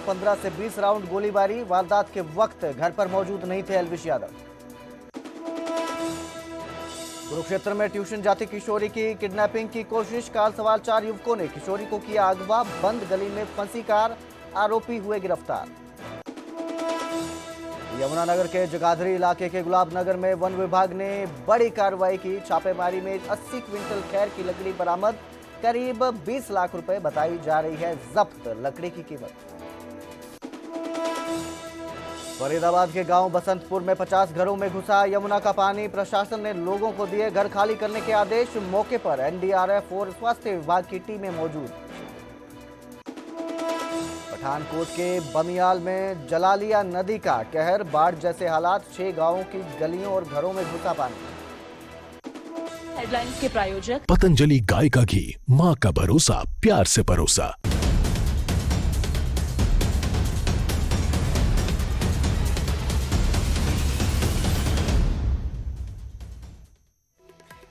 15 से 20 राउंड गोलीबारी। वारदात के वक्त घर पर मौजूद नहीं थे एल्विश यादव। कुरुक्षेत्र में ट्यूशन जाती किशोरी की किडनैपिंग की कोशिश। कार सवार 4 युवकों ने किशोरी को किया अगवा। बंद गली में फंसी कार, आरोपी हुए गिरफ्तार। यमुनानगर के जगाधरी इलाके के गुलाब नगर में वन विभाग ने बड़ी कार्रवाई की। छापेमारी में 80 क्विंटल खैर की लकड़ी बरामद। करीब 20 लाख रुपए बताई जा रही है जब्त लकड़ी की कीमत। फरीदाबाद के गांव बसंतपुर में 50 घरों में घुसा यमुना का पानी। प्रशासन ने लोगों को दिए घर खाली करने के आदेश। मौके पर एनडीआरएफ और स्वास्थ्य विभाग की टीमें मौजूद। पठानकोट के बमियाल में जलालिया नदी का कहर। बाढ़ जैसे हालात। 6 गांवों की गलियों और घरों में घुसा पानी। हेडलाइंस के प्रायोजक पतंजलि गाय का घी, माँ का भरोसा, प्यार से परोसा।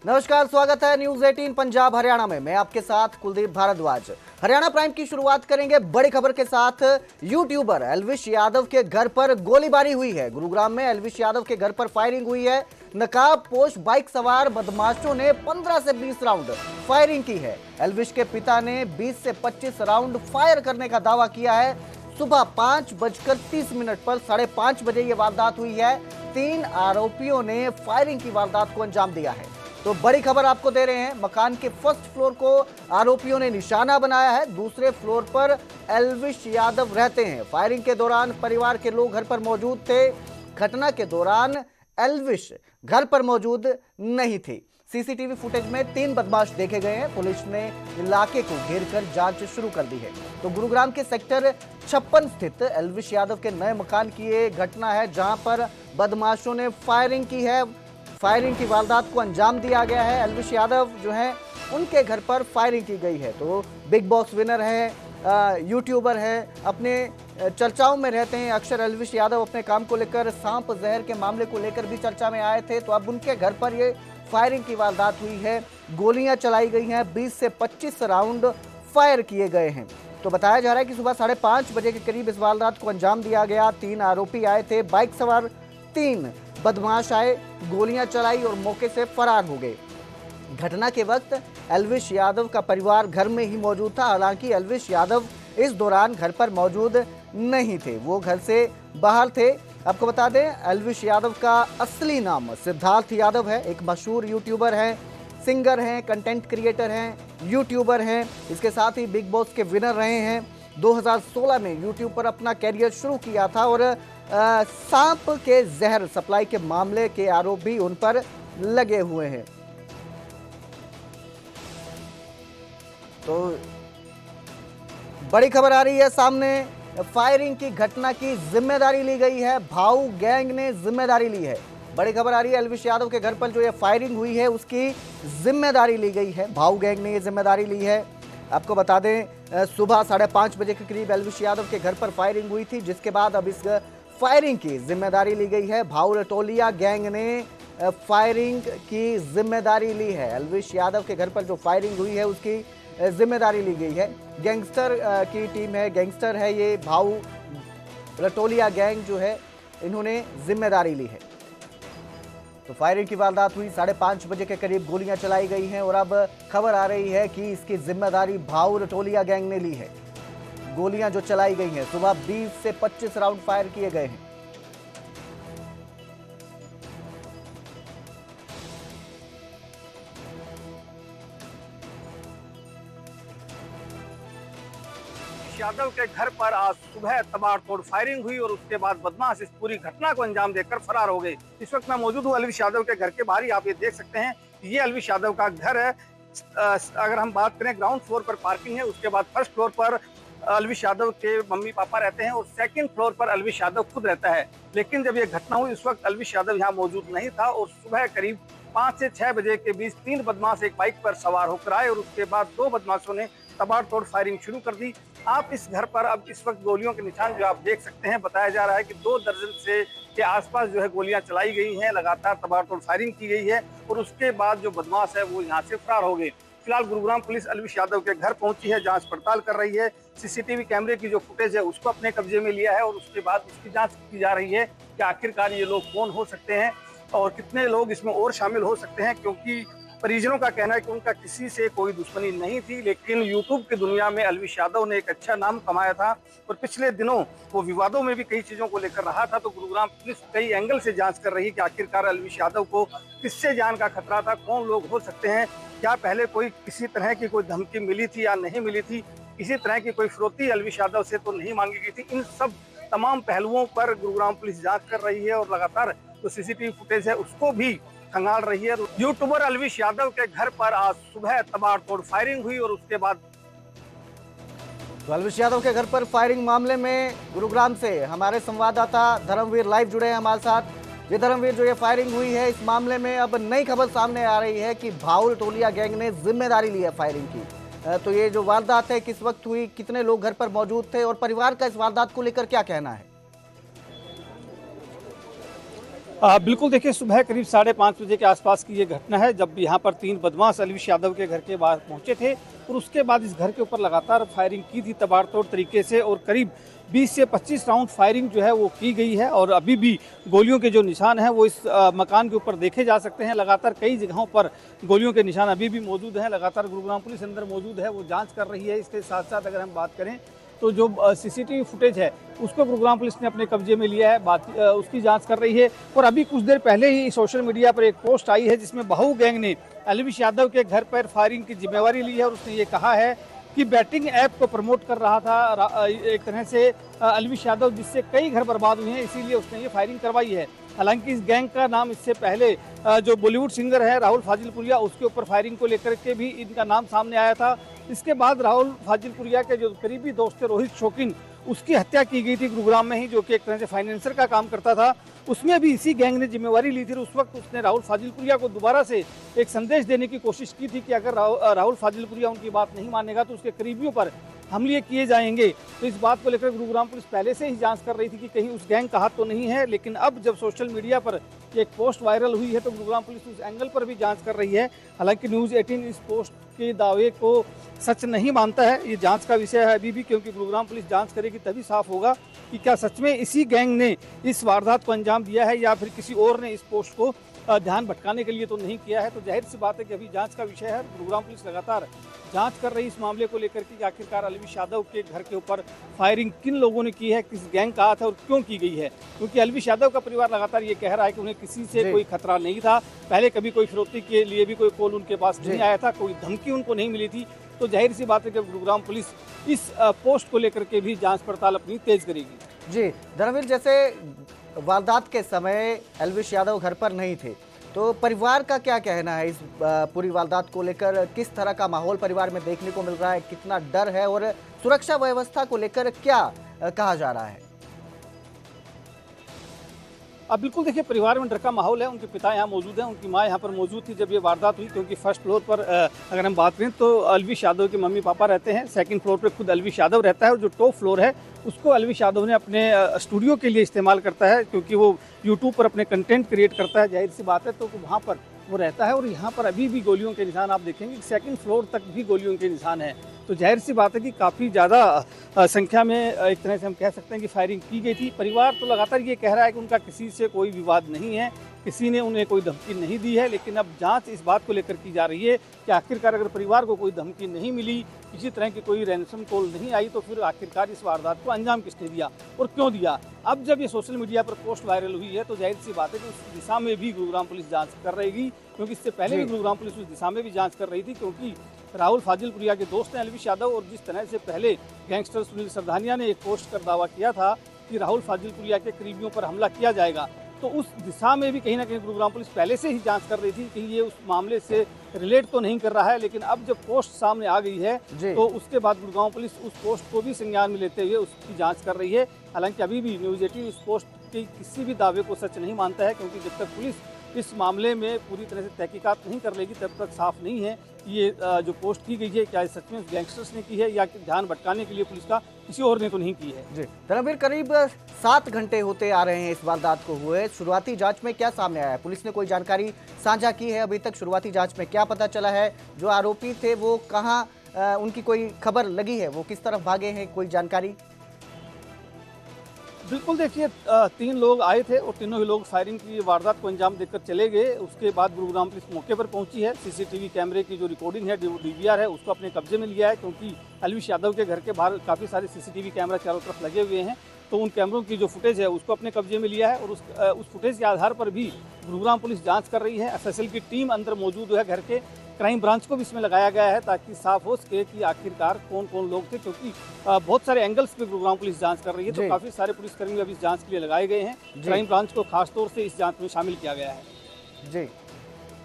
नमस्कार, स्वागत है न्यूज 18 पंजाब हरियाणा में। मैं आपके साथ कुलदीप भारद्वाज। हरियाणा प्राइम की शुरुआत करेंगे बड़ी खबर के साथ। यूट्यूबर एल्विश यादव के घर पर गोलीबारी हुई है। गुरुग्राम में एल्विश यादव के घर पर फायरिंग हुई है। नकाबपोश बाइक सवार बदमाशों ने 15 से 20 राउंड फायरिंग की है। एल्विश के पिता ने 20 से 25 राउंड फायर करने का दावा किया है। सुबह 5:30 पर 5:30 बजे ये वारदात हुई है। 3 आरोपियों ने फायरिंग की वारदात को अंजाम दिया है। तो बड़ी खबर आपको दे रहे हैं, मकान के फर्स्ट फ्लोर को आरोपियों ने निशाना बनाया है। दूसरे फ्लोर पर एल्विश यादव रहते हैं। फायरिंग के दौरान परिवार के लोग घर पर मौजूद थे। घटना के दौरान एल्विश घर पर मौजूद नहीं थे। सीसीटीवी फुटेज में 3 बदमाश देखे गए हैं। पुलिस ने इलाके को घेरकर जांच शुरू कर दी है। तो गुरुग्राम के सेक्टर 56 स्थित एल्विश यादव के नए मकान की ये घटना है, जहां पर बदमाशों ने फायरिंग की है। फायरिंग की वारदात को अंजाम दिया गया है। एल्विश यादव जो हैं उनके घर पर फायरिंग की गई है। तो बिग बॉस विनर है, यूट्यूबर है, अपने चर्चाओं में रहते हैं अक्सर। एल्विश यादव अपने काम को लेकर, सांप जहर के मामले को लेकर भी चर्चा में आए थे। तो अब उनके घर पर ये फायरिंग की वारदात हुई है। गोलियां चलाई गई हैं। 20 से 25 राउंड फायर किए गए हैं। तो बताया जा रहा है कि सुबह 5:30 बजे के करीब इस वारदात को अंजाम दिया गया। 3 आरोपी आए थे। बाइक सवार 3 बदमाश आए, गोलियां चलाई और मौके से फरार हो गए। घटना के वक्त एल्विश यादव का परिवार घर में ही मौजूद था। हालांकि एल्विश यादव इस दौरान घर पर मौजूद नहीं थे, वो घर से बाहर थे। आपको बता दें, एल्विश यादव का असली नाम सिद्धार्थ यादव है। एक मशहूर यूट्यूबर हैं, सिंगर हैं, कंटेंट क्रिएटर हैं, यूट्यूबर हैं। इसके साथ ही बिग बॉस के विनर रहे हैं। 2016 में यूट्यूब पर अपना कैरियर शुरू किया था और सांप के जहर सप्लाई के मामले के आरोप भी उन पर लगे हुए हैं। तो बड़ी खबर आ रही है सामने। फायरिंग की घटना की जिम्मेदारी ली गई है। भाऊ गैंग ने जिम्मेदारी ली है। बड़ी खबर आ रही है, एल्विश यादव के घर पर जो ये फायरिंग हुई है उसकी जिम्मेदारी ली गई है। भाऊ गैंग ने ये जिम्मेदारी ली है। आपको बता दें, सुबह 5:30 बजे के करीब एल्विश यादव के घर पर फायरिंग हुई थी, जिसके बाद अब इस फायरिंग की जिम्मेदारी ली गई है। भाऊ रटोलिया गैंग ने फायरिंग की जिम्मेदारी ली है। एल्विश यादव के घर पर जो फायरिंग हुई है उसकी जिम्मेदारी ली गई है। गैंगस्टर की टीम है, गैंगस्टर है ये भाऊ रटोलिया गैंग जो है, इन्होंने जिम्मेदारी ली है। तो फायरिंग की वारदात हुई। 5:30 बजे के करीब गोलियां चलाई गई हैं और अब खबर आ रही है कि इसकी जिम्मेदारी भाऊ रटोलिया गैंग ने ली है। गोलियां जो चलाई गई हैं, सुबह 20 से 25 राउंड फायर किए गए हैं। यादव के घर पर आज सुबह तबाड़तोड़ फायरिंग हुई और उसके बाद बदमाश इस पूरी घटना को अंजाम देकर फरार हो गए। इस वक्त मैं मौजूद हूँ एल्विश यादव के घर के बाहर। आप ये देख सकते हैं, ये एल्विश यादव का घर है। अगर हम बात करें, ग्राउंड फ्लोर पर पार्किंग है, उसके बाद फर्स्ट फ्लोर पर एल्विश यादव के मम्मी पापा रहते हैं और सेकंड फ्लोर पर एल्विश यादव खुद रहता है। लेकिन जब ये घटना हुई उस वक्त एल्विश यादव यहाँ मौजूद नहीं था और सुबह करीब 5 से 6 बजे के बीच 3 बदमाश एक बाइक पर सवार होकर आए और उसके बाद 2 बदमाशों ने तबाड़तोड़ फायरिंग शुरू कर दी। आप इस घर पर अब इस वक्त गोलियों के निशान जो आप देख सकते हैं, बताया जा रहा है कि 2 दर्जन से के आसपास जो है गोलियां चलाई गई हैं, लगातार तबाड़तोड़ फायरिंग की गई है और उसके बाद जो बदमाश है वो यहाँ से फरार हो गए। फिलहाल गुरुग्राम पुलिस अलविश यादव के घर पहुंची है, जांच पड़ताल कर रही है। सीसीटीवी कैमरे की जो फुटेज है उसको अपने कब्जे में लिया है और उसके बाद उसकी जांच की जा रही है कि आखिरकार ये लोग कौन हो सकते हैं और कितने लोग इसमें और शामिल हो सकते हैं, क्योंकि परिजनों का कहना है कि उनका किसी से कोई दुश्मनी नहीं थी, लेकिन यूट्यूब की दुनिया में अलविश यादव ने एक अच्छा नाम कमाया था और पिछले दिनों वो विवादों में भी कई चीज़ों को लेकर रहा था। तो गुरुग्राम पुलिस कई एंगल से जांच कर रही है कि आखिरकार अलविश यादव को किससे जान का खतरा था, कौन लोग हो सकते हैं, क्या पहले कोई किसी तरह की कोई धमकी मिली थी या नहीं मिली थी, किसी तरह की कोई फिरौती अलविश यादव से तो नहीं मांगी गई थी। इन सब तमाम पहलुओं पर गुरुग्राम पुलिस जाँच कर रही है और लगातार जो सीसीटीवी फुटेज है उसको भी खंगाल रही है। यूट्यूबर अलविश यादव के घर पर आज सुबह तबाड़तोड़ फायरिंग हुई और उसके बाद अलविश यादव के घर पर फायरिंग मामले में गुरुग्राम से हमारे संवाददाता धर्मवीर लाइव जुड़े हैं हमारे साथ। ये धर्मवीर, जो ये फायरिंग हुई है इस मामले में अब नई खबर सामने आ रही है कि भाउल टोलिया गैंग ने जिम्मेदारी ली है फायरिंग की। तो ये जो वारदात है किस वक्त हुई, कितने लोग घर पर मौजूद थे और परिवार का इस वारदात को लेकर क्या कहना है? बिल्कुल, देखिए सुबह करीब 5:30 बजे के आसपास की ये घटना है, जब यहाँ पर 3 बदमाश अलविश यादव के घर के बाहर पहुंचे थे और उसके बाद इस घर के ऊपर लगातार फायरिंग की थी तबाड़तोड़ तरीके से और करीब 20 से 25 राउंड फायरिंग जो है वो की गई है और अभी भी गोलियों के जो निशान हैं वो इस मकान के ऊपर देखे जा सकते हैं। लगातार कई जगहों पर गोलियों के निशान अभी भी मौजूद हैं। लगातार गुरुग्राम पुलिस अंदर मौजूद है, वो जाँच कर रही है। इसके साथ साथ अगर हम बात करें तो जो सीसीटीवी फुटेज है उसको गुरुग्राम पुलिस ने अपने कब्जे में लिया है, उसकी जांच कर रही है। और अभी कुछ देर पहले ही सोशल मीडिया पर एक पोस्ट आई है जिसमें बहू गैंग ने अलविश यादव के घर पर फायरिंग की जिम्मेवारी ली है और उसने ये कहा है कि बैटिंग ऐप को प्रमोट कर रहा था एक तरह से अलविश यादव, जिससे कई घर बर्बाद हुए हैं, इसीलिए उसने ये फायरिंग करवाई है। हालांकि इस गैंग का नाम इससे पहले जो बॉलीवुड सिंगर है राहुल फाजिलपुरिया, उसके ऊपर फायरिंग को लेकर के भी इनका नाम सामने आया था। इसके बाद राहुल फाजिलपुरिया के जो करीबी दोस्त थे रोहित शौकीन, उसकी हत्या की गई थी गुरुग्राम में ही, जो कि एक तरह से फाइनेंसर का काम करता था। उसमें भी इसी गैंग ने जिम्मेवारी ली थी। उस वक्त उसने राहुल फाजिलपुरिया को दोबारा से एक संदेश देने की कोशिश की थी कि अगर राहुल फाजिलपुरिया उनकी बात नहीं मानेगा तो उसके करीबियों पर हमले किए जाएंगे। तो इस बात को लेकर गुरुग्राम पुलिस पहले से ही जांच कर रही थी कि कहीं उस गैंग का हाथ तो नहीं है। लेकिन अब जब सोशल मीडिया पर एक पोस्ट वायरल हुई है तो गुरुग्राम पुलिस उस एंगल पर भी जांच कर रही है। हालांकि न्यूज़ 18 इस पोस्ट के दावे को सच नहीं मानता है, ये जांच का विषय है अभी भी, क्योंकि गुरुग्राम पुलिस जांच करेगी तभी साफ होगा कि क्या सच में इसी गैंग ने इस वारदात को अंजाम दिया है या फिर किसी और ने इस पोस्ट को ध्यान भटकाने के लिए तो नहीं किया है। तो जाहिर सी बात है कि अभी जांच का विषय है। गुरुग्राम पुलिस लगातार जांच कर रही इस मामले को लेकर कि आखिरकार अलविश यादव के घर के ऊपर फायरिंग किन लोगों ने की है, किस गैंग का हाथ है और क्यों की गई है। क्योंकि अलविश यादव का परिवार लगातार ये कह रहा है कि उन्हें किसी से कोई खतरा नहीं था, पहले कभी कोई फिरौती के लिए भी कोई कॉल उनके पास नहीं आया था, कोई धमकी उनको नहीं मिली थी। तो जाहिर सी बात है कि गुरुग्राम पुलिस इस पोस्ट को लेकर के भी जाँच पड़ताल अपनी तेज करेगी। जी धर्मवीर, जैसे वारदात के समय अलविश यादव घर पर नहीं थे, तो परिवार का क्या कहना है इस पूरी वारदात को लेकर? किस तरह का माहौल परिवार में देखने को मिल रहा है, कितना डर है और सुरक्षा व्यवस्था को लेकर क्या कहा जा रहा है? अब बिल्कुल देखिए, परिवार में डर का माहौल है। उनके पिता यहाँ मौजूद हैं, उनकी माँ यहाँ पर मौजूद थी जब ये वारदात हुई, क्योंकि फर्स्ट फ्लोर पर अगर हम बात करें तो अलविश यादव के मम्मी पापा रहते हैं, सेकंड फ्लोर पर खुद अलविश यादव रहता है और जो टॉप फ्लोर है उसको अलविश यादव ने अपने स्टूडियो के लिए इस्तेमाल करता है, क्योंकि वो यूट्यूब पर अपने कंटेंट क्रिएट करता है। जाहिर सी बात है, तो वहाँ पर वो रहता है और यहाँ पर अभी भी गोलियों के निशान आप देखेंगे, सेकंड फ्लोर तक भी गोलियों के निशान हैं। तो जाहिर सी बात है कि काफ़ी ज़्यादा संख्या में एक तरह से हम कह सकते हैं कि फायरिंग की गई थी। परिवार तो लगातार ये कह रहा है कि उनका किसी से कोई विवाद नहीं है, किसी ने उन्हें कोई धमकी नहीं दी है। लेकिन अब जांच इस बात को लेकर की जा रही है कि आखिरकार अगर परिवार को कोई धमकी नहीं मिली, किसी तरह की कोई रैंसम कॉल नहीं आई, तो फिर आखिरकार इस वारदात को अंजाम किसने दिया और क्यों दिया। अब जब ये सोशल मीडिया पर पोस्ट वायरल हुई है तो जाहिर सी बात है कि उस दिशा में भी गुरुग्राम पुलिस जांच कर रहेगी, क्योंकि इससे पहले भी गुरुग्राम पुलिस उस दिशा में भी जांच कर रही थी। क्योंकि राहुल फाजिलपुरिया के दोस्त हैं अलविश यादव, और जिस तरह से पहले गैंगस्टर सुनील सरधानिया ने एक पोस्ट कर दावा किया था कि राहुल फाजिलपुरिया के करीबियों पर हमला किया जाएगा, तो उस दिशा में भी कहीं ना कहीं गुरुग्राम पुलिस पहले से ही जांच कर रही थी कि ये उस मामले से रिलेट तो नहीं कर रहा है। लेकिन अब जब पोस्ट सामने आ गई है तो उसके बाद गुरुग्राम पुलिस उस पोस्ट को भी संज्ञान में लेते हुए उसकी जांच कर रही है। हालांकि अभी भी न्यूज़ 18 उस पोस्ट के किसी भी दावे को सच नहीं मानता है, क्योंकि जब तक पुलिस इस मामले में पूरी तरह से तहकीकात नहीं कर लेगी तब तक साफ नहीं है कि ये जो पोस्ट की गई है क्या सच में उस गैंगस्टर्स ने की है या ध्यान भटकाने के लिए पुलिस का किसी और ने तो नहीं की है। जी धर्मवीर, करीब 7 घंटे होते आ रहे हैं इस वारदात को हुए। शुरुआती जांच में क्या सामने आया है? पुलिस ने कोई जानकारी साझा की है अभी तक? शुरुआती जांच में क्या पता चला है? जो आरोपी थे वो कहाँ, उनकी कोई खबर लगी है? वो किस तरफ भागे हैं? कोई जानकारी? बिल्कुल, देखिए 3 लोग आए थे और तीनों ही लोग फायरिंग की वारदात को अंजाम देकर चले गए। उसके बाद गुरुग्राम पुलिस मौके पर पहुंची है। सीसीटीवी कैमरे की जो रिकॉर्डिंग है, डीवीआर है, उसको अपने कब्जे में लिया है क्योंकि एलविश यादव के घर के बाहर काफ़ी सारे सीसीटीवी कैमरा चारों तरफ लगे हुए हैं। तो उन कैमरों की जो फुटेज है उसको अपने कब्जे में लिया है और उस फुटेज के आधार पर भी गुरुग्राम पुलिस जाँच कर रही है। एफएसएल की टीम अंदर मौजूद है घर के। क्राइम ब्रांच को भी इसमें लगाया गया है ताकि साफ हो सके कि आखिरकार कौन कौन लोग थे, क्योंकि बहुत सारे एंगल्स पे गुरुग्राम पुलिस जांच कर रही है। तो काफी सारे पुलिसकर्मी अभी इस जांच के लिए लगाए गए हैं। क्राइम ब्रांच को खास तौर से इस जांच में शामिल किया गया है।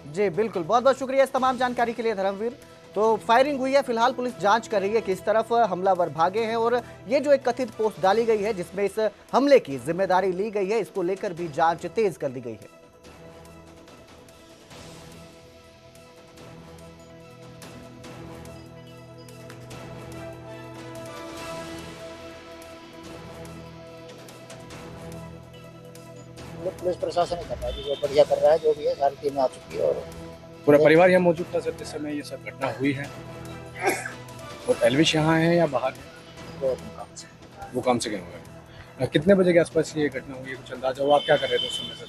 जी बिल्कुल, बहुत बहुत शुक्रिया इस तमाम जानकारी के लिए धर्मवीर। तो फायरिंग हुई है, फिलहाल पुलिस जांच कर रही है किस तरफ हमलावर भागे हैं और ये जो एक कथित पोस्ट डाली गई है जिसमें इस हमले की जिम्मेदारी ली गई है, इसको लेकर भी जांच तेज कर दी गई है। पुलिस प्रशासन ही कर रहा है, जो बढ़िया कर रहा है, जो भी है सारी टीमें आ चुकी है और पूरा परिवार यहाँ मौजूद था सर जिस समय ये सब घटना हुई है। और एलविश यहाँ है या बाहर है? वो काम से गए हुए हैं। कितने बजे के आसपास ये घटना हुई है, कुछ अंदाजा हुआ? आप क्या कर रहे थे उस समय सर?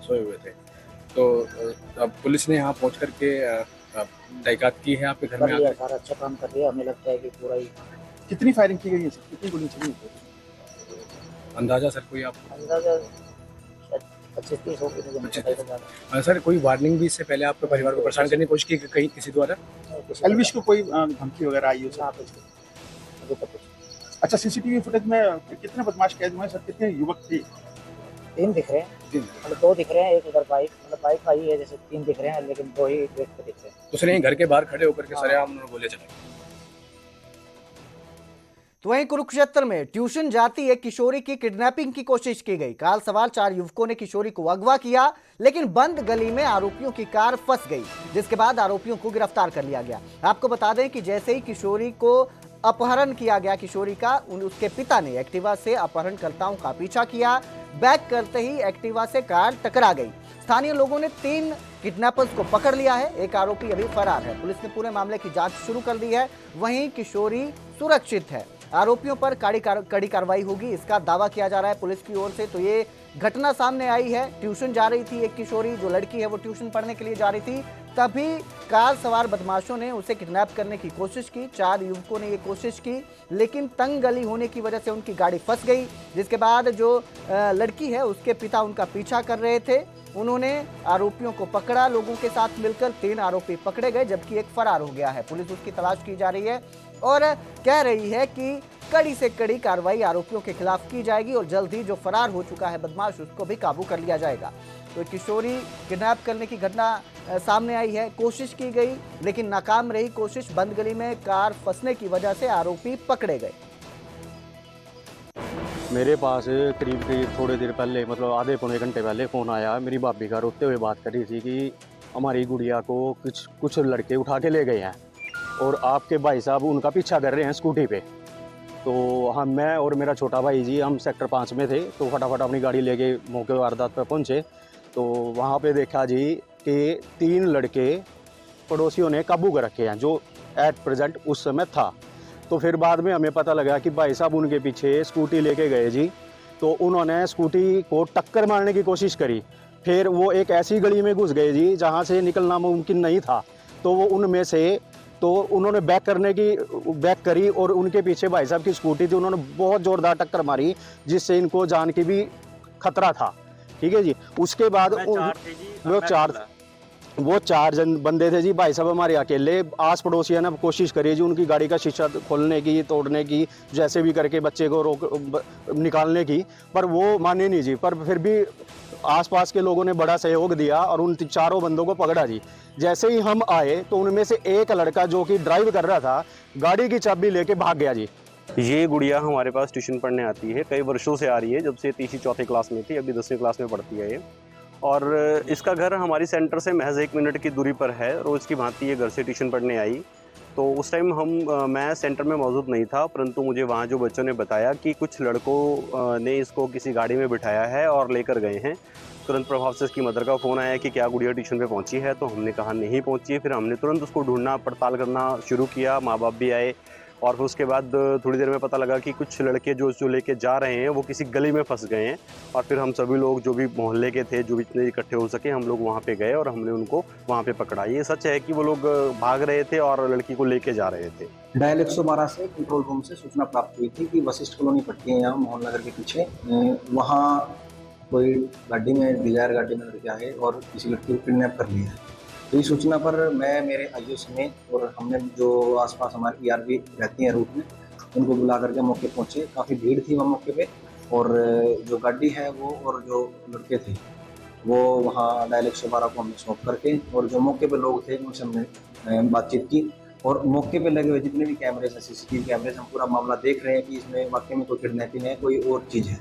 सोए हुए थे। तो अब पुलिस ने यहाँ पहुँच करके तहकीकात की है आपके घर में आकर? सारा अच्छा काम कर रही है। हमें लगता है कि पूरा ही। कितनी फायरिंग की गई है सर? कितनी गोली चली है? अंदाजा सर कोई आप? अंदाजा 25-30 होगी। सर कोई वार्निंग भी इससे पहले आपके परिवार को परेशान करने की कोशिश की कहीं किसी द्वारा? एलविश को कोई धमकी वगैरह आई हो? अच्छा, सीसीटीवी फुटेज में कितने बदमाश कैद हुए सर? कितने युवक थे? 3 दिख रहे हैं, मतलब 2 दिख रहे हैं, एक उधर बाइक, मतलब बाइक आई है जैसे 3 दिख रहे हैं लेकिन 2 ही व्यक्ति दिख रहे हैं। उसने घर के बाहर खड़े होकर के सरेआम उन्होंने गोले चलाई। तो वहीं कुरुक्षेत्र में ट्यूशन जाती एक किशोरी की किडनैपिंग की कोशिश की गई। कार सवार 4 युवकों ने किशोरी को अगवा किया, लेकिन बंद गली में आरोपियों की कार फंस गई, जिसके बाद आरोपियों को गिरफ्तार कर लिया गया। आपको बता दें कि जैसे ही किशोरी को अपहरण किया गया, किशोरी का उसके पिता ने एक्टिवा से अपहरणकर्ताओं का पीछा किया। बैक करते ही एक्टिवा से कार टकरा गई। स्थानीय लोगों ने 3 किडनैपर्स को पकड़ लिया है। एक आरोपी अभी फरार है। पुलिस ने पूरे मामले की जांच शुरू कर दी है। वहीं किशोरी सुरक्षित है। आरोपियों पर कड़ी कार्रवाई होगी, इसका दावा किया जा रहा है पुलिस की ओर से। तो ये घटना सामने आई है। ट्यूशन जा रही थी एक किशोरी, जो लड़की है वो ट्यूशन पढ़ने के लिए जा रही थी, तभी कार सवार बदमाशों ने उसे किडनैप करने की कोशिश की। 4 युवकों ने ये कोशिश की, लेकिन तंग गली होने की वजह से उनकी गाड़ी फंस गई, जिसके बाद जो लड़की है उसके पिता उनका पीछा कर रहे थे। उन्होंने आरोपियों को पकड़ा। लोगों के साथ मिलकर 3 आरोपी पकड़े गए, जबकि एक फरार हो गया है। पुलिस उसकी तलाश की जा रही है और कह रही है कि कड़ी से कड़ी कार्रवाई आरोपियों के खिलाफ की जाएगी और जल्द ही जो फरार हो चुका है बदमाश उसको भी काबू कर लिया जाएगा। तो किशोरी किडनैप करने की घटना सामने आई है। कोशिश की गई लेकिन नाकाम रही कोशिश। बंद गली में कार फंसने की वजह से आरोपी पकड़े गए। मेरे पास करीब थोड़ी देर पहले, मतलब आधे पौने घंटे पहले फ़ोन आया। मेरी भाभी का रोते हुए बात कर रही थी कि हमारी गुड़िया को कुछ लड़के उठा के ले गए हैं और आपके भाई साहब उनका पीछा कर रहे हैं स्कूटी पे। तो मैं और मेरा छोटा भाई जी, हम सेक्टर 5 में थे, तो फटाफट अपनी गाड़ी लेके मौके वारदात पर पहुंचे। तो वहाँ पे देखा जी कि 3 लड़के पड़ोसियों ने काबू कर रखे हैं, जो एट प्रेजेंट उस समय था। तो फिर बाद में हमें पता लगा कि भाई साहब उनके पीछे स्कूटी लेके गए जी। तो उन्होंने स्कूटी को टक्कर मारने की कोशिश करी। फिर वो एक ऐसी गली में घुस गए जी जहाँ से निकलना मुमकिन नहीं था। तो वो उनमें से उन्होंने बैक करी और उनके पीछे भाई साहब की स्कूटी थी। उन्होंने बहुत ज़ोरदार टक्कर मारी जिससे इनको जान की भी खतरा था। ठीक है जी। उसके बाद वो 4 बंदे थे जी। भाई साहब हमारे अकेले। आस पड़ोसियों ने कोशिश करी जी उनकी गाड़ी का शीशा खोलने की, तोड़ने की, जैसे भी करके बच्चे को निकालने की, पर वो माने नहीं जी। पर फिर भी आसपास के लोगों ने बड़ा सहयोग दिया और उन 4 बंदों को पकड़ा जी। जैसे ही हम आए तो उनमें से एक लड़का जो कि ड्राइव कर रहा था, गाड़ी की चाबी लेके भाग गया जी। ये गुड़िया हमारे पास ट्यूशन पढ़ने आती है, कई वर्षों से आ रही है, जब से तीसरी चौथी क्लास में थी, अभी 10वीं क्लास में पढ़ती है ये। और इसका घर हमारी सेंटर से महज 1 मिनट की दूरी पर है। रोज़ की भांति ये घर से ट्यूशन पढ़ने आई, तो उस टाइम मैं सेंटर में मौजूद नहीं था, परंतु मुझे वहाँ जो बच्चों ने बताया कि कुछ लड़कों ने इसको किसी गाड़ी में बिठाया है और लेकर गए हैं। तुरंत प्रभाव से इसकी मदर का फ़ोन आया कि क्या गुड़िया ट्यूशन पे पहुंची है, तो हमने कहा नहीं पहुंची है। फिर हमने तुरंत उसको ढूंढना पड़ताल करना शुरू किया, माँ बाप भी आए, और फिर उसके बाद थोड़ी देर में पता लगा कि कुछ लड़के जो लेके जा रहे हैं वो किसी गली में फंस गए हैं। और फिर हम सभी लोग जो भी मोहल्ले के थे, जो भी इतने इकट्ठे हो सके, हम लोग वहाँ पे गए और हमने उनको वहाँ पे पकड़ा। ये सच है कि वो लोग भाग रहे थे और लड़की को लेके जा रहे थे। डायल 112 से कंट्रोल रूम से सूचना प्राप्त हुई थी कि वशिष्ठ कॉलोनी पट्टी है यहाँ मोहन नगर के पीछे, वहाँ कोई गाड़ी में डिजायर गाड़ी में लड़के आए और किसी लड़की को किडनैप कर लिया है। तो इस सूचना पर मैं मेरे आईओ समेत और हमने जो आसपास हमारी ERV रहती हैं रूट में, उनको बुला करके मौके पहुँचे। काफ़ी भीड़ थी वहाँ मौके पे, और जो गाड़ी है वो और जो लड़के थे वो वहाँ डायल 112 को हमने सौंप करके, और जो मौके पे लोग थे उनसे हमने बातचीत की, और मौके पे लगे हुए जितने भी कैमरे हैं, CCTV कैमरे, हम पूरा मामला देख रहे हैं कि इसमें वाकई में कोई किडनैपिंग है, कोई और चीज़ है।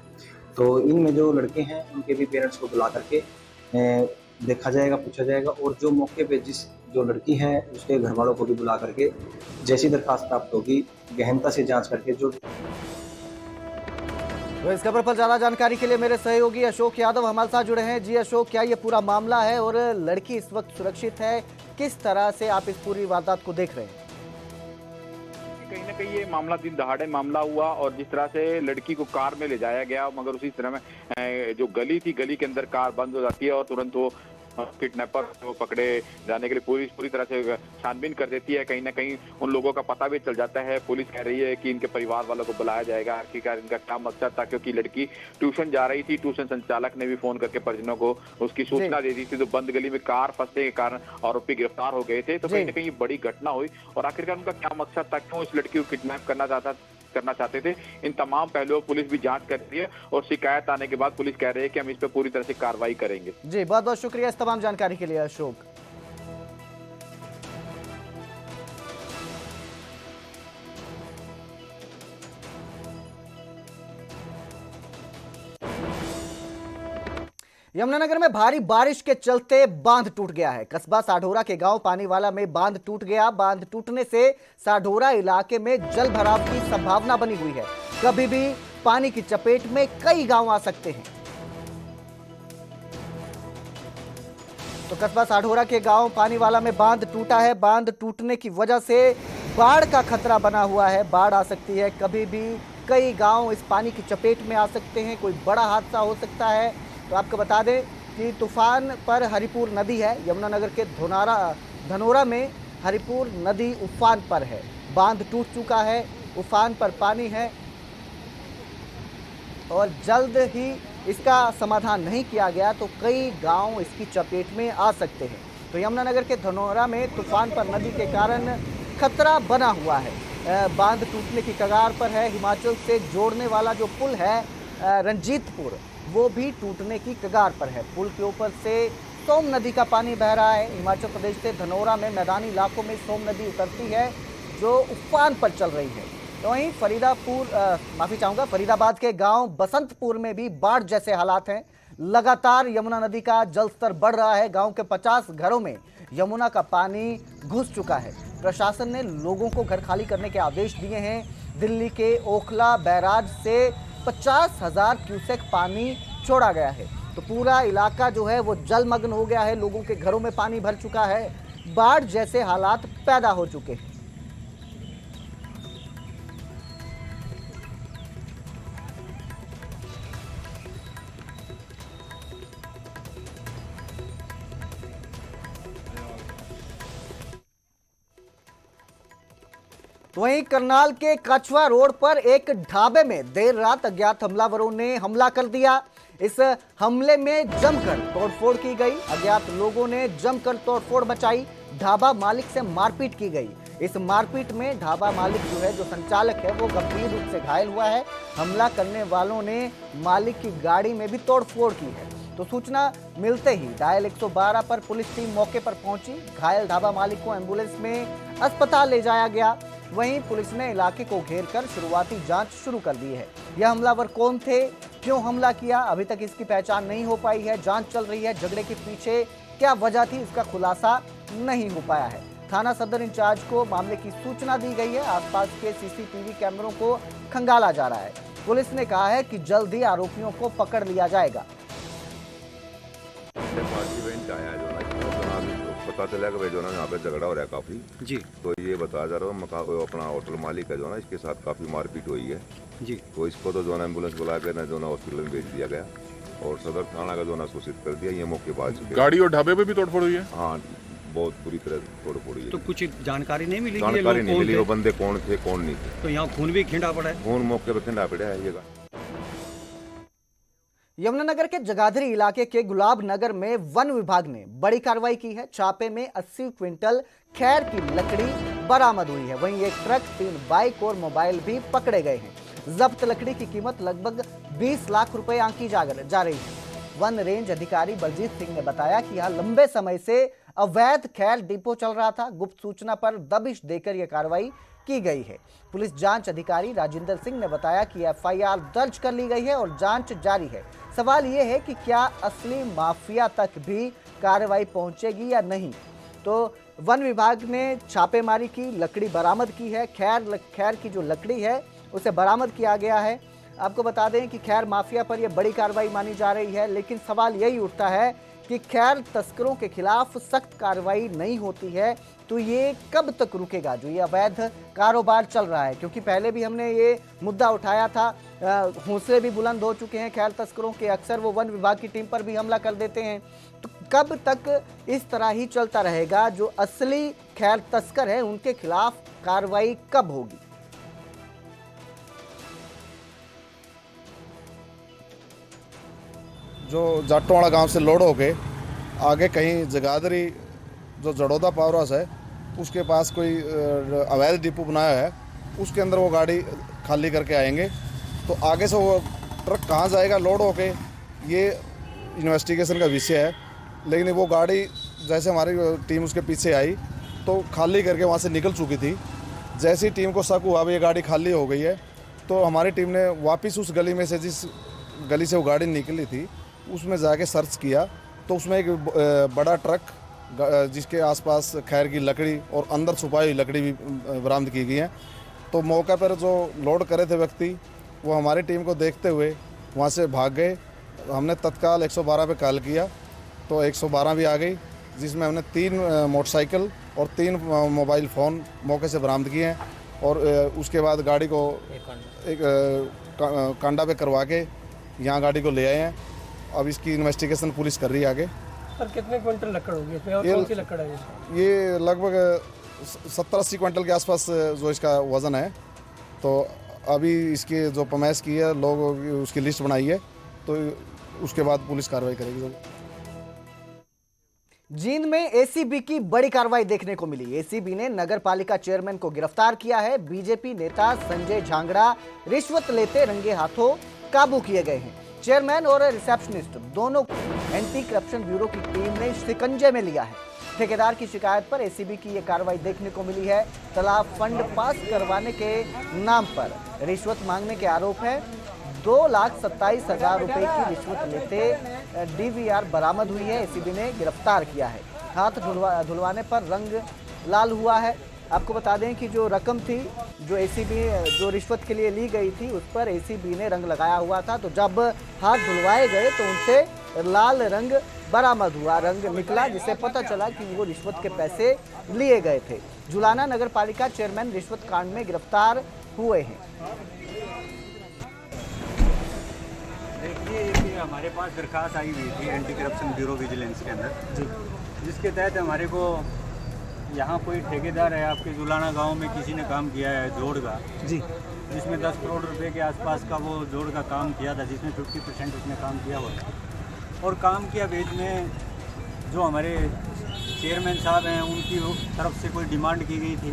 तो इनमें जो लड़के हैं उनके भी पेरेंट्स को बुला करके देखा जाएगा, पूछा जाएगा, और जो मौके पे जो लड़की है उसके घर वालों को भी बुला करके जैसी दरखास्त प्राप्त होगी गहनता से जांच करके जो। तो इस खबर पर ज्यादा जानकारी के लिए मेरे सहयोगी अशोक यादव हमारे साथ जुड़े हैं। जी अशोक, क्या ये पूरा मामला है और लड़की इस वक्त सुरक्षित है? किस तरह से आप इस पूरी वारदात को देख रहे हैं? कहीं ना कहीं ये मामला दिन दहाड़े मामला हुआ, और जिस तरह से लड़की को कार में ले जाया गया, मगर उसी तरह में जो गली थी, गली के अंदर कार बंद हो जाती है और तुरंत वो किडनैपर को पकड़े जाने के लिए पुलिस पूरी तरह से छानबीन कर देती है। कहीं ना कहीं उन लोगों का पता भी चल जाता है। पुलिस कह रही है कि इनके परिवार वालों को बुलाया जाएगा, आखिरकार इनका क्या मकसद था, क्योंकि लड़की ट्यूशन जा रही थी। ट्यूशन संचालक ने भी फोन करके परिजनों को उसकी सूचना दे दी थी, तो बंद गली में कार फंसने के कारण आरोपी गिरफ्तार हो गए थे। तो कहीं ना कहीं बड़ी घटना हुई, और आखिरकार उनका क्या मकसद था, क्यों इस लड़की को किडनैप करना चाहते थे, इन तमाम पहलुओं पुलिस भी जांच कर रही है, और शिकायत आने के बाद पुलिस कह रही है कि हम इस पर पूरी तरह से कार्रवाई करेंगे। जी, बहुत बहुत शुक्रिया इस तमाम जानकारी के लिए अशोक। यमुनानगर में भारी बारिश के चलते बांध टूट गया है। कस्बा साढौरा के गांव पानीवाला में बांध टूट गया। बांध टूटने से साढौरा इलाके में जल भराव की संभावना बनी हुई है। कभी भी पानी की चपेट में कई गांव आ सकते हैं। तो कस्बा साढौरा के गांव पानीवाला में बांध टूटा है। बांध टूटने की वजह से बाढ़ का खतरा बना हुआ है। बाढ़ आ सकती है, कभी भी कई गांव इस पानी की चपेट में आ सकते हैं, कोई बड़ा हादसा हो सकता है। तो आपको बता दें कि तूफान पर हरिपुर नदी है। यमुनानगर के धनोरा में हरिपुर नदी उफान पर है। बांध टूट चुका है, उफान पर पानी है, और जल्द ही इसका समाधान नहीं किया गया तो कई गांव इसकी चपेट में आ सकते हैं। तो यमुनानगर के धनोरा में तूफान पर नदी के कारण खतरा बना हुआ है। बांध टूटने की कगार पर है। हिमाचल से जोड़ने वाला जो पुल है रंजीतपुर, वो भी टूटने की कगार पर है। पुल के ऊपर से सोम नदी का पानी बह रहा है। हिमाचल प्रदेश से धनोरा में मैदानी इलाकों में सोम नदी उतरती है जो उफान पर चल रही है। तो वहीं फरीदाबाद के गांव बसंतपुर में भी बाढ़ जैसे हालात हैं। लगातार यमुना नदी का जलस्तर बढ़ रहा है। गांव के 50 घरों में यमुना का पानी घुस चुका है। प्रशासन ने लोगों को घर खाली करने के आदेश दिए हैं। दिल्ली के ओखला बैराज से 50,000 क्यूसेक पानी छोड़ा गया है। तो पूरा इलाका जो है वो जलमग्न हो गया है। लोगों के घरों में पानी भर चुका है। बाढ़ जैसे हालात पैदा हो चुके हैं। वहीं करनाल के कछवा रोड पर एक ढाबे में देर रात अज्ञात हमलावरों ने हमला कर दिया। इस हमले में जमकर तोड़फोड़ की गई। अज्ञात लोगों ने जमकर तोड़फोड़ मचाई। ढाबा मालिक से मारपीट की गई। इस मारपीट में ढाबा मालिक जो है, जो संचालक है, वो गंभीर रूप से घायल हुआ है। हमला करने वालों ने मालिक की गाड़ी में भी तोड़फोड़ की है। तो सूचना मिलते ही डायल 112 पर पुलिस टीम मौके पर पहुंची। घायल ढाबा मालिक को एम्बुलेंस में अस्पताल ले जाया गया। वहीं पुलिस ने इलाके को घेर कर शुरुआती जांच शुरू कर दी है। यह हमलावर कौन थे, क्यों हमला किया, अभी तक इसकी पहचान नहीं हो पाई है। जांच चल रही है। झगड़े के पीछे क्या वजह थी, इसका खुलासा नहीं हो पाया है। थाना सदर इंचार्ज को मामले की सूचना दी गई है। आसपास के सीसीटीवी कैमरों को खंगाला जा रहा है। पुलिस ने कहा है कि जल्द ही आरोपियों को पकड़ लिया जाएगा। पता चला कि जो ना यहाँ पे झगड़ा हो रहा है काफी जी, तो ये बताया जा रहा है मकान अपना होटल मालिक है जो ना, इसके साथ काफी मारपीट हुई है जी। तो इसको तो जो ना एम्बुलेंस बुला के ना जो ना हॉस्पिटल में भेज दिया गया और सदर थाना का जो ना सूचित कर दिया। ये मौके पर गाड़ी और ढाबे पे भी तोड़फोड़ हुई है। हाँ, बहुत बुरी तरह तोड़फोड़ हुई है। तो कुछ जानकारी नहीं मिली? जानकारी नहीं मिली वो बंदे कौन थे कौन नहीं थे। तो यहाँ खून भी खिंडा पड़ा है। खून मौके पर खिंडा पड़ा है। यमुनानगर के जगाधरी इलाके के गुलाब नगर में वन विभाग ने बड़ी कार्रवाई की है। छापे में 80 क्विंटल खैर की लकड़ी बरामद हुई है। वहीं एक ट्रक, 3 बाइक और मोबाइल भी पकड़े गए हैं। जब्त लकड़ी की कीमत लगभग 20 लाख रुपए आंकी जा रही है। वन रेंज अधिकारी बलजीत सिंह ने बताया कि यहाँ लंबे समय से अवैध खैर डिपो चल रहा था। गुप्त सूचना पर दबिश देकर यह कार्रवाई की गई है। पुलिस जांच अधिकारी राजेंद्र सिंह ने बताया कि एफआईआर दर्ज कर ली गई है और जांच जारी है। सवाल यह है कि क्या असली माफिया तक भी कार्रवाई पहुंचेगी या नहीं। तो वन विभाग ने छापेमारी की, लकड़ी बरामद की है। खैर की जो लकड़ी है उसे बरामद किया गया है। आपको बता दें कि खैर माफिया पर यह बड़ी कार्रवाई मानी जा रही है, लेकिन सवाल यही उठता है कि खैर तस्करों के खिलाफ सख्त कार्रवाई नहीं होती है तो ये कब तक रुकेगा जो ये अवैध कारोबार चल रहा है। क्योंकि पहले भी हमने ये मुद्दा उठाया था, हौसले भी बुलंद हो चुके हैं खैर तस्करों के। अक्सर वो वन विभाग की टीम पर भी हमला कर देते हैं। तो कब तक इस तरह ही चलता रहेगा? जो असली खैर तस्कर है उनके खिलाफ कार्रवाई कब होगी? जो जाटोवाड़ा गांव से लोड होके आगे कहीं जगाधरी जो जड़ौदा पावर हाउस है उसके पास कोई अवैध डिपो बनाया है, उसके अंदर वो गाड़ी खाली करके आएंगे। तो आगे से वो ट्रक कहाँ जाएगा लोड होके, ये इन्वेस्टिगेशन का विषय है। लेकिन वो गाड़ी जैसे हमारी टीम उसके पीछे आई तो खाली करके वहाँ से निकल चुकी थी। जैसी टीम को शक हुआ ये गाड़ी खाली हो गई है तो हमारी टीम ने वापस उस गली में से, जिस गली से वो गाड़ी निकली थी, उसमें जाके सर्च किया तो उसमें एक बड़ा ट्रक जिसके आसपास खैर की लकड़ी और अंदर छुपाई हुई लकड़ी भी बरामद की गई है। तो मौके पर जो लोड करे थे व्यक्ति वो हमारी टीम को देखते हुए वहाँ से भाग गए। हमने तत्काल 112 पे कॉल किया तो 112 भी आ गई, जिसमें हमने 3 मोटरसाइकिल और 3 मोबाइल फ़ोन मौके से बरामद किए हैं। और उसके बाद गाड़ी को एक कांडा पे करवा के यहाँ गाड़ी को ले आए हैं। अब इसकी इन्वेस्टिगेशन पुलिस कर रही है आगे। सर कितने क्विंटल लकड़ होगी इसमें और कौन सी लकड़ है? ये लगभग 70-80 क्विंटल के आसपास जो इसका वज़न है। तो अभी इसकी जो पमैश की है, लोग उसकी लिस्ट बनाई है, तो उसके बाद पुलिस कार्रवाई करेगी। जींद में एसीबी की बड़ी कार्रवाई देखने को मिली। एसीबी ने नगर पालिका चेयरमैन को गिरफ्तार किया है। बीजेपी नेता संजय झांगड़ा रिश्वत लेते रंगे हाथों काबू किए गए हैं। चेयरमैन और रिसेप्शनिस्ट दोनों को एंटी करप्शन ब्यूरो की टीम ने शिकंजे में लिया है। ठेकेदार की शिकायत पर एसीबी की यह कार्रवाई देखने को मिली है। तालाब फंड पास करवाने के नाम पर रिश्वत मांगने के आरोप है। 2,27,000 रुपए की रिश्वत लेते डीवीआर बरामद हुई है। एसीबी ने गिरफ्तार किया है। हाथ धुलवाने पर रंग लाल हुआ है। आपको बता दें कि जो रकम थी जो एसीबी जो रिश्वत के लिए ली गई थी उस पर एसीबी ने रंग लगाया हुआ था। तो जब हाथ धुलवाए गए तो उनसे लाल रंग बरामद हुआ, रंग निकला, जिससे पता चला कि वो रिश्वत के पैसे लिए गए थे। जुलाना नगर पालिका चेयरमैन रिश्वत कांड में गिरफ्तार हुए हैं। देखिए हमारे पास दरखास्त आई हुई थी एंटी करप्शन ब्यूरो विजिलेंस के अंदर, जिसके तहत हमारे को यहाँ कोई ठेकेदार है आपके जुलाना गांव में किसी ने काम किया है जोड़ का जी, जिसमें 10 करोड़ रुपए के आसपास का वो जोड़ का काम किया था, जिसमें 50% उसने काम किया हुआ था। और काम किया वेज में जो हमारे चेयरमैन साहब हैं उनकी तरफ से कोई डिमांड की गई थी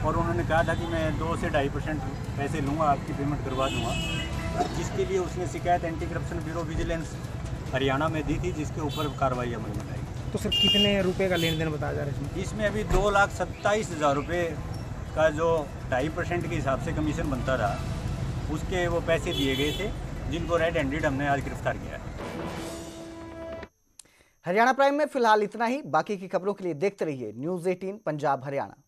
और उन्होंने कहा था कि मैं 2 से 2.5% पैसे लूँगा, आपकी पेमेंट करवा दूँगा, जिसके लिए उसने शिकायत anti corruption bureau vigilance Haryana में दी थी, जिसके ऊपर कार्रवाई अमल में आई। तो सर कितने रुपए का लेन देन बताया जा रहा है इसमें? इसमें अभी 2,27,000 रुपये का जो 2.5% के हिसाब से कमीशन बनता था, उसके वो पैसे दिए गए थे, जिनको रेड हैंडेड हमने आज गिरफ्तार किया है। हरियाणा प्राइम में फिलहाल इतना ही। बाकी की खबरों के लिए देखते रहिए न्यूज़ 18 पंजाब हरियाणा।